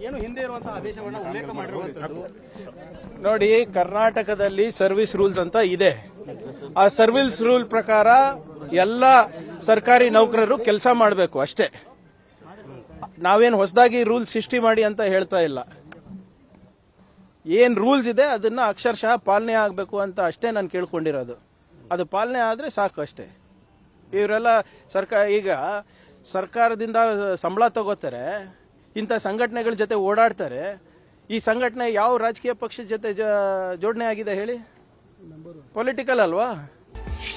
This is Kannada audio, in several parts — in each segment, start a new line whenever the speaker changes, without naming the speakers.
ಏನು ಹಿಂದೆ ಇರುವಂತಹ ಆದೇಶವನ್ನ ಉಲ್ಲೇಖ ಮಾಡಿರುವಂತದ್ದು.
ನೋಡಿ, ಕರ್ನಾಟಕದಲ್ಲಿ ಸರ್ವಿಸ್ ರೂಲ್ಸ್ ಅಂತ ಇದೆ. ಆ ಸರ್ವಿಸ್ ರೂಲ್ ಪ್ರಕಾರ ಎಲ್ಲ ಸರ್ಕಾರಿ ನೌಕರರು ಕೆಲಸ ಮಾಡಬೇಕು ಅಷ್ಟೇ. ನಾವೇನು ಹೊಸದಾಗಿ ರೂಲ್ಸ್ ಸೃಷ್ಟಿ ಮಾಡಿ ಅಂತ ಹೇಳ್ತಾ ಇಲ್ಲ. ಏನ್ ರೂಲ್ಸ್ ಇದೆ ಅದನ್ನ ಅಕ್ಷರಶಃ ಪಾಲನೆ ಆಗಬೇಕು ಅಂತ ಅಷ್ಟೇ ನಾನು ಕೇಳ್ಕೊಂಡಿರೋದು. ಅದು ಪಾಲನೆ ಆದ್ರೆ ಸಾಕು ಅಷ್ಟೇ. ಇವರೆಲ್ಲ ಈಗ ಸರ್ಕಾರದಿಂದ ಸಂಬಳ ತಗೋತಾರೆ, ಇಂಥ ಸಂಘಟನೆಗಳ ಜೊತೆ ಓಡಾಡ್ತಾರೆ. ಈ ಸಂಘಟನೆ ಯಾವ ರಾಜಕೀಯ ಪಕ್ಷದ ಜೊತೆ ಜೋಡಣೆ ಆಗಿದೆ ಹೇಳಿ? ಪೊಲಿಟಿಕಲ್ ಅಲ್ವಾ?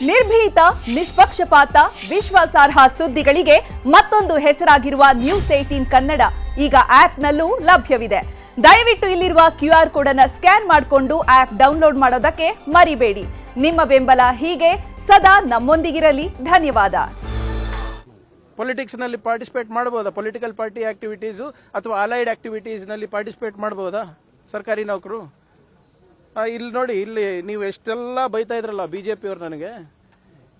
ನಿರ್ಭೀತ, ನಿಷ್ಪಕ್ಷಪಾತ, ವಿಶ್ವಾಸಾರ್ಹ ಸುದ್ದಿಗಳಿಗೆ ಮತ್ತೊಂದು ಹೆಸರಾಗಿರುವ News18 ಕನ್ನಡ ಈಗ ಆಪ್ನಲ್ಲೂ ಲಭ್ಯವಿದೆ. ದಯವಿಟ್ಟು ಇಲ್ಲಿರುವ QR ಕೋಡ್ ಅನ್ನು ಸ್ಕ್ಯಾನ್ ಮಾಡಿಕೊಂಡು ಆಪ್ ಡೌನ್ಲೋಡ್ ಮಾಡೋದಕ್ಕೆ ಮರಿಬೇಡಿ. ನಿಮ್ಮ ಬೆಂಬಲ ಹೀಗೆ ಸದಾ ನಮ್ಮೊಂದಿಗಿರಲಿ. ಧನ್ಯವಾದ.
ಪೊಲಿಟಿಕ್ಸ್ ನಲ್ಲಿ ಪಾರ್ಟಿಸಿಪೇಟ್ ಮಾಡಬಹುದಾ? ಪೊಲಿಟಿಕಲ್ ಪಾರ್ಟಿ ಆಕ್ಟಿವಿಟೀಸ್ ಅಥವಾ ಅಲೈಡ್ ಆಕ್ಟಿವಿಟೀಸ್ ನಲ್ಲಿ ಪಾರ್ಟಿಸಿಪೇಟ್ ಮಾಡಬಹುದಾ ಸರ್ಕಾರಿ ನೌಕರು? ಇಲ್ಲಿ ನೋಡಿ, ಇಲ್ಲಿ ನೀವು ಎಷ್ಟೆಲ್ಲ ಬೈತಾ ಇದ್ರಲ್ಲ ಬಿಜೆಪಿ ಅವರು ನನಗೆ.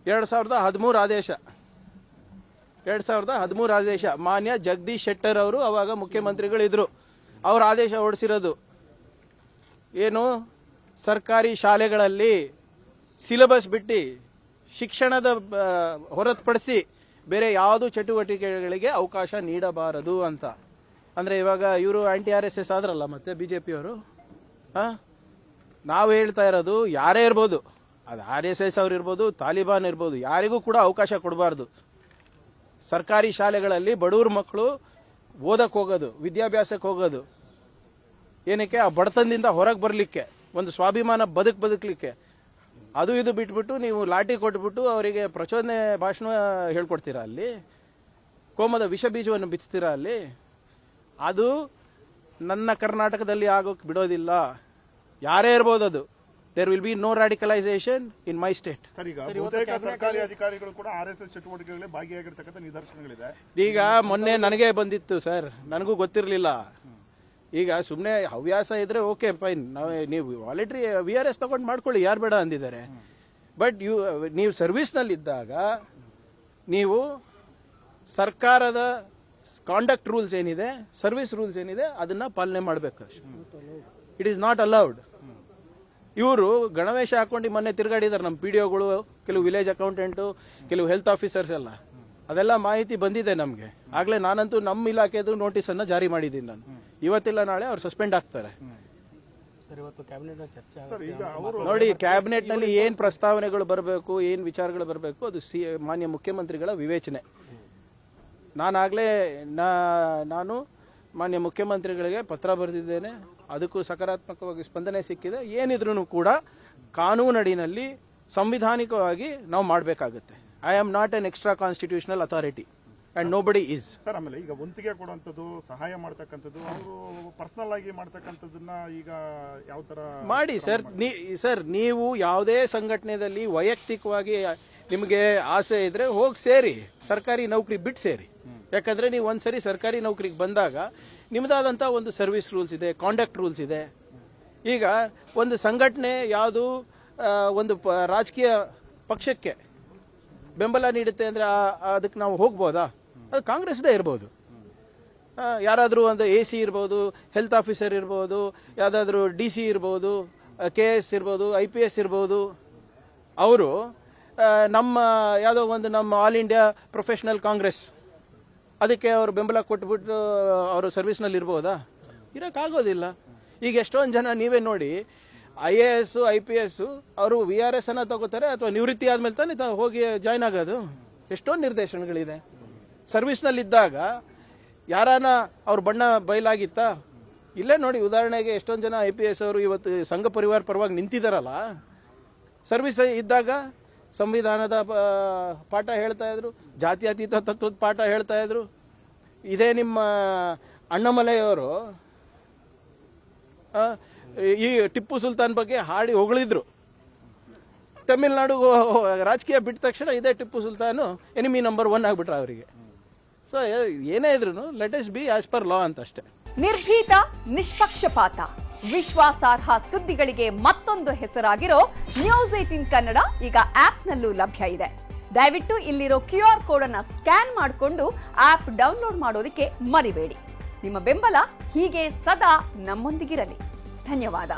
2013 ಆದೇಶ, 2013 ಆದೇಶ ಮಾನ್ಯ ಜಗದೀಶ್ ಶೆಟ್ಟರ್ ಅವರು ಅವಾಗ ಮುಖ್ಯಮಂತ್ರಿಗಳಿದ್ರು. ಅವ್ರ ಆದೇಶ ಹೊರಡಿಸಿರೋದು ಏನು? ಸರ್ಕಾರಿ ಶಾಲೆಗಳಲ್ಲಿ ಸಿಲೆಬಸ್ ಬಿಟ್ಟು ಶಿಕ್ಷಣದ ಹೊರತುಪಡಿಸಿ ಬೇರೆ ಯಾವುದು ಚಟುವಟಿಕೆಗಳಿಗೆ ಅವಕಾಶ ನೀಡಬಾರದು ಅಂತ. ಅಂದ್ರೆ ಇವಾಗ ಇವರು ಆಂಟಿ RSS ಆದ್ರಲ್ಲ ಮತ್ತೆ ಬಿಜೆಪಿ ಅವರು. ನಾವು ಹೇಳ್ತಾ ಇರೋದು, ಯಾರೇ ಇರ್ಬೋದು, ಅದು RSS ಅವ್ರು ಇರ್ಬೋದು, ತಾಲಿಬಾನ್ ಇರ್ಬೋದು, ಯಾರಿಗೂ ಕೂಡ ಅವಕಾಶ ಕೊಡಬಾರ್ದು. ಸರ್ಕಾರಿ ಶಾಲೆಗಳಲ್ಲಿ ಬಡವ್ರ ಮಕ್ಕಳು ಓದಕ್ಕೆ ಹೋಗೋದು, ವಿದ್ಯಾಭ್ಯಾಸಕ್ಕೆ ಹೋಗೋದು ಏನಕ್ಕೆ? ಆ ಬಡತನದಿಂದ ಹೊರಗೆ ಬರಲಿಕ್ಕೆ, ಒಂದು ಸ್ವಾಭಿಮಾನ ಬದುಕಲಿಕ್ಕೆ. ಅದು ಇದು ಬಿಟ್ಬಿಟ್ಟು ನೀವು ಲಾಠಿ ಕೊಟ್ಬಿಟ್ಟು ಅವರಿಗೆ ಪ್ರಚೋದನೆ ಭಾಷಣ ಹೇಳ್ಕೊಡ್ತೀರಾ ಅಲ್ಲಿ? ಕೋಮದ ವಿಷ ಬೀಜವನ್ನು ಬಿತ್ತೀರಾ ಅಲ್ಲಿ? ಅದು ನನ್ನ ಕರ್ನಾಟಕದಲ್ಲಿ ಆಗೋಕೆ ಬಿಡೋದಿಲ್ಲ. ಯಾರೇ ಇರ್ಬೋದು ಅದು. There will be no radicalisation in my state.
ಸರ್ಕಾರಿ ಅಧಿಕಾರಿಗಳು ಕೂಡ RSS ಚಟುವಟಿಕೆಗಳಲ್ಲಿ ಭಾಗಿಯಾಗಿರ್ತಕ್ಕಂಥ ನಿದರ್ಶನಗಳಿದೆ.
ಈಗ ಮೊನ್ನೆ ನನಗೆ ಬಂದಿತ್ತು ಸರ್, ನನಗೂ ಗೊತ್ತಿರಲಿಲ್ಲ. ಈಗ ಸುಮ್ಮನೆ ಹವ್ಯಾಸ ಇದ್ರೆ ಓಕೆ ಫೈನ್, ನೀವು ವಾಲಂಟ್ರಿ VRS ತಗೊಂಡು ಮಾಡ್ಕೊಳ್ಳಿ, ಯಾರು ಬೇಡ ಅಂದಿದ್ದಾರೆ. ಬಟ್ ನೀವು ಸರ್ವಿಸ್ ನಲ್ಲಿ ಇದ್ದಾಗ ನೀವು ಸರ್ಕಾರದ ಕಾಂಡಕ್ಟ್ ರೂಲ್ಸ್ ಏನಿದೆ, ಸರ್ವಿಸ್ ರೂಲ್ಸ್ ಏನಿದೆ, ಅದನ್ನ ಪಾಲನೆ ಮಾಡಬೇಕು. It is not allowed. ಇವರು ಗಣವೇಶ ಹಾಕೊಂಡು ಮೊನ್ನೆ ತಿರುಗಾಡಿದಾರೆ ನಮ್ಮ PDOಗಳು, ಕೆಲವು ವಿಲೇಜ್ ಅಕೌಂಟೆಂಟು, ಕೆಲವು ಹೆಲ್ತ್ ಆಫೀಸರ್ಸ್ ಎಲ್ಲ. ಅದೆಲ್ಲ ಮಾಹಿತಿ ಬಂದಿದೆ ನಮಗೆ. ಆಗ್ಲೇ ನಾನಂತೂ ನಮ್ಮ ಇಲಾಖೆದು ನೋಟಿಸ್ ಅನ್ನ ಜಾರಿ ಮಾಡಿದ್ದೀನಿ ನಾನು. ಇವತ್ತಿಲ್ಲ ನಾಳೆ ಅವ್ರು ಸಸ್ಪೆಂಡ್ ಆಗ್ತಾರೆ. ನೋಡಿ, ಕ್ಯಾಬಿನೆಟ್ ನಲ್ಲಿ ಏನ್ ಪ್ರಸ್ತಾವನೆಗಳು ಬರಬೇಕು, ಏನ್ ವಿಚಾರಗಳು ಬರಬೇಕು, ಅದು ಮಾನ್ಯ ಮುಖ್ಯಮಂತ್ರಿಗಳ ವಿವೇಚನೆ. ನಾನು ಮಾನ್ಯ ಮುಖ್ಯಮಂತ್ರಿಗಳಿಗೆ ಪತ್ರ ಬರೆದಿದ್ದೇನೆ. ಅದಕ್ಕೂ ಸಕಾರಾತ್ಮಕವಾಗಿ ಸ್ಪಂದನೆ ಸಿಕ್ಕಿದೆ. ಏನಿದ್ರೂ ಕೂಡ ಕಾನೂನಡಿನಲ್ಲಿ ಸಂವಿಧಾನಿಕವಾಗಿ ನಾವು ಮಾಡಬೇಕಾಗುತ್ತೆ. I am not an extra constitutional authority and nobody is.
Sir, ಆಮೇಲೆ ಈಗ ವಂತಿಗೆ ಕೊಡುವಂಥದ್ದು, ಸಹಾಯ ಮಾಡ್ತಕ್ಕಂಥದ್ದು, ಅವರು ಪರ್ಸನಲ್ ಆಗಿ ಮಾಡ್ತಕ್ಕಂಥದ್ದನ್ನ ಈಗ ಯಾವ ತರ
ಮಾಡಿ ಸರ್? ನೀವು ಯಾವುದೇ ಸಂಘಟನೆಯಲ್ಲಿ ವೈಯಕ್ತಿಕವಾಗಿ ನಿಮಗೆ ಆಸೆ ಇದ್ರೆ ಹೋಗಿ ಸೇರಿ, ಸರ್ಕಾರಿ ನೌಕರಿ ಬಿಟ್ಟು ಸೇರಿ. ಯಾಕಂದ್ರೆ ನೀವು ಒಂದ್ಸರಿ ಸರ್ಕಾರಿ ನೌಕರಿಗೆ ಬಂದಾಗ ನಿಮ್ದಾದಂತ ಒಂದು ಸರ್ವಿಸ್ ರೂಲ್ಸ್ ಇದೆ, ಕಾಂಡಕ್ಟ್ ರೂಲ್ಸ್ ಇದೆ. ಈಗ ಒಂದು ಸಂಘಟನೆ ಯಾವುದು ಒಂದು ರಾಜಕೀಯ ಪಕ್ಷಕ್ಕೆ ಬೆಂಬಲ ನೀಡುತ್ತೆ ಅಂದ್ರೆ ಅದಕ್ಕೆ ನಾವು ಹೋಗ್ಬೋದಾ? ಅದು ಕಾಂಗ್ರೆಸ್ದೇ ಇರ್ಬೋದು. ಯಾರಾದರೂ ಒಂದು AC ಇರ್ಬೋದು, ಹೆಲ್ತ್ ಆಫೀಸರ್ ಇರ್ಬೋದು, ಯಾವ್ದಾದ್ರು DC ಇರ್ಬೋದು, KS ಇರ್ಬೋದು, IPS ಇರ್ಬೋದು. ಅವರು ನಮ್ಮ ಯಾವುದೋ ಒಂದು ನಮ್ಮ ಆಲ್ ಇಂಡಿಯಾ ಪ್ರೊಫೆಷನಲ್ ಕಾಂಗ್ರೆಸ್ ಅದಕ್ಕೆ ಅವರು ಬೆಂಬಲ ಕೊಟ್ಬಿಟ್ಟು ಅವರು ಸರ್ವಿಸ್ನಲ್ಲಿ ಇರ್ಬೋದಾ? ಇರೋಕ್ಕಾಗೋದಿಲ್ಲ. ಈಗ ಎಷ್ಟೊಂದು ಜನ ನೀವೇ ನೋಡಿ, IAS IPS ಅವರು VRS ಅನ್ನ ತಗೋತಾರೆ, ಅಥವಾ ನಿವೃತ್ತಿ ಆದ್ಮೇಲೆ ತಾನೇ ಹೋಗಿ ಜಾಯ್ನ್ ಆಗೋದು. ಎಷ್ಟೊಂದು ನಿರ್ದೇಶನಗಳಿದೆ. ಸರ್ವಿಸ್ನಲ್ಲಿದ್ದಾಗ ಯಾರಾನ ಅವ್ರ ಬಣ್ಣ ಬಯಲಾಗಿತ್ತಾ? ಇಲ್ಲೇ ನೋಡಿ, ಉದಾಹರಣೆಗೆ ಎಷ್ಟೊಂದು ಜನ IPS ಅವರು ಇವತ್ತು ಸಂಘ ಪರಿವಾರ ಪರವಾಗಿ ನಿಂತಿದಾರಲ್ಲ. ಸರ್ವಿಸ್ ಇದ್ದಾಗ ಸಂವಿಧಾನದ ಪಾಠ ಹೇಳ್ತಾ ಇದ್ರು, ಜಾತ್ಯತೀತ ತತ್ವದ ಪಾಠ ಹೇಳ್ತಾ ಇದ್ರು. ಇದೇ ನಿಮ್ಮ ಅಣ್ಣಾಮಲೈಯವರು ಈ ಟಿಪ್ಪು ಸುಲ್ತಾನ್ ಬಗ್ಗೆ ಹಾಡಿ ಹೊಗಳಿದ್ರು. ತಮಿಳುನಾಡು ರಾಜಕೀಯ ಬಿಟ್ಟ ತಕ್ಷಣ ಇದೇ ಟಿಪ್ಪು ಸುಲ್ತಾನು ಎನಿಮಿ ನಂಬರ್ 1 ಆಗ್ಬಿಟ್ರ ಅವರಿಗೆ. ಸೊ ಏನೇ ಇದ್ರು let us be as per law ಅಂತ ಅಷ್ಟೇ.
ನಿರ್ಭೀತ, ನಿಷ್ಪಕ್ಷಪಾತ, ವಿಶ್ವಾಸಾರ್ಹ ಸುದ್ದಿಗಳಿಗೆ ಮತ್ತೊಂದು ಹೆಸರಾಗಿರೋ News18 ಕನ್ನಡ ಈಗ ಆಪ್ನಲ್ಲೂ ಲಭ್ಯ ಇದೆ. ದಯವಿಟ್ಟು ಇಲ್ಲಿರೋ QR ಕೋಡ್ ಅನ್ನ ಸ್ಕ್ಯಾನ್ ಮಾಡಿಕೊಂಡು ಆಪ್ ಡೌನ್ಲೋಡ್ ಮಾಡೋದಕ್ಕೆ ಮರಿಬೇಡಿ. ನಿಮ್ಮ ಬೆಂಬಲ ಹೀಗೆ ಸದಾ ನಮ್ಮೊಂದಿಗಿರಲಿ. ಧನ್ಯವಾದ.